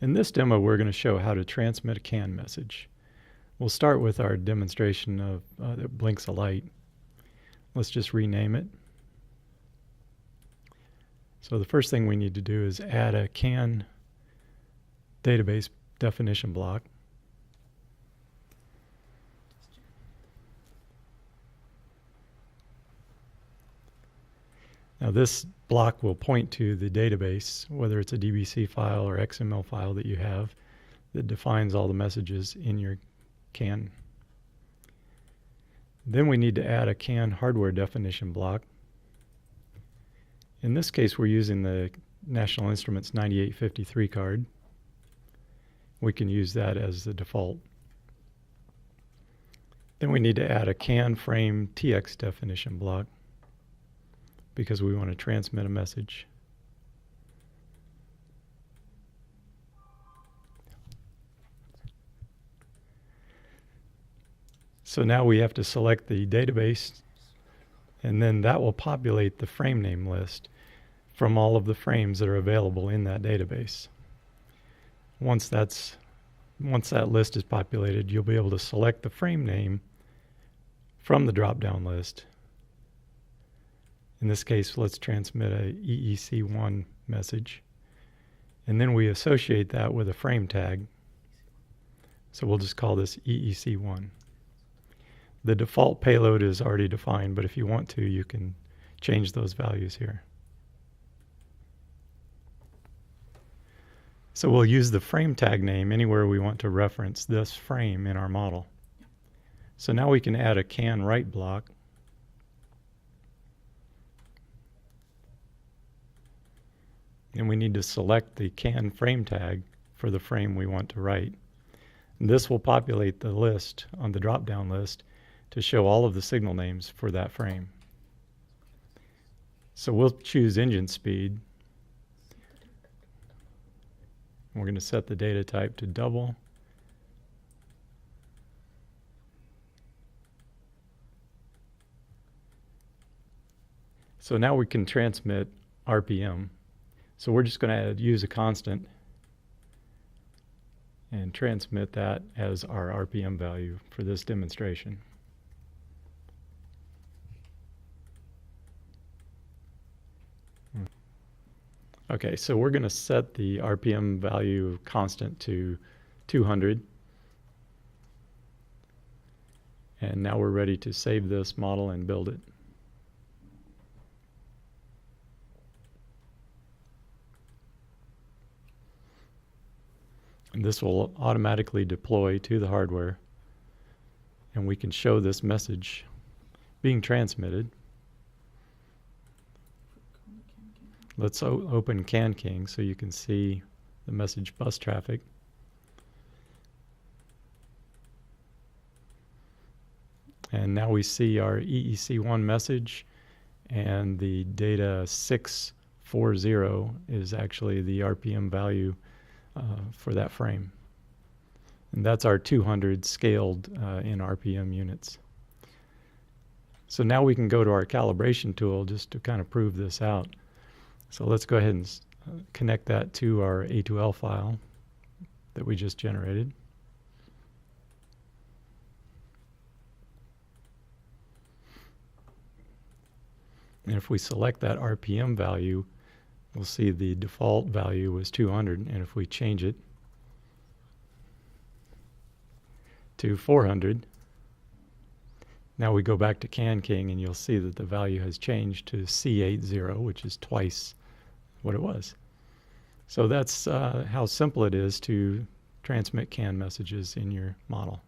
In this demo, we're going to show how to transmit a CAN message. We'll start with our demonstration of that blinks a light. Let's just rename it. So the first thing we need to do is add a CAN database definition block. Now this block will point to the database, whether it's a DBC file or XML file that you have, that defines all the messages in your CAN. Then we need to add a CAN hardware definition block. In this case, we're using the National Instruments 9853 card. We can use that as the default. Then we need to add a CAN frame TX definition block because we want to transmit a message. So now we have to select the database, and then that will populate the frame name list from all of the frames that are available in that database. Once that list is populated, you'll be able to select the frame name from the drop-down list. In this case, let's transmit a EEC1 message, and then we associate that with a frame tag. So we'll just call this EEC1. The default payload is already defined, but if you want to, you can change those values here. So we'll use the frame tag name anywhere we want to reference this frame in our model. So now we can add a CAN write block. And we need to select the CAN frame tag for the frame we want to write. And this will populate the list on the drop-down list to show all of the signal names for that frame. So we'll choose engine speed. We're going to set the data type to double. So now we can transmit RPM. So we're just going to use a constant and transmit that as our RPM value for this demonstration. Okay, so we're going to set the RPM value constant to 200. And now we're ready to save this model and build it. And this will automatically deploy to the hardware, and we can show this message being transmitted. Let's open CanKing so you can see the message bus traffic. And now we see our EEC1 message, and the data 640 is actually the RPM value for that frame. And that's our 200 scaled in RPM units. So now we can go to our calibration tool just to kind of prove this out. So let's go ahead and connect that to our A2L file that we just generated. And if we select that RPM value, we'll see the default value was 200, and if we change it to 400, now we go back to CanKing and you'll see that the value has changed to C80, which is twice what it was. So that's how simple it is to transmit CAN messages in your model.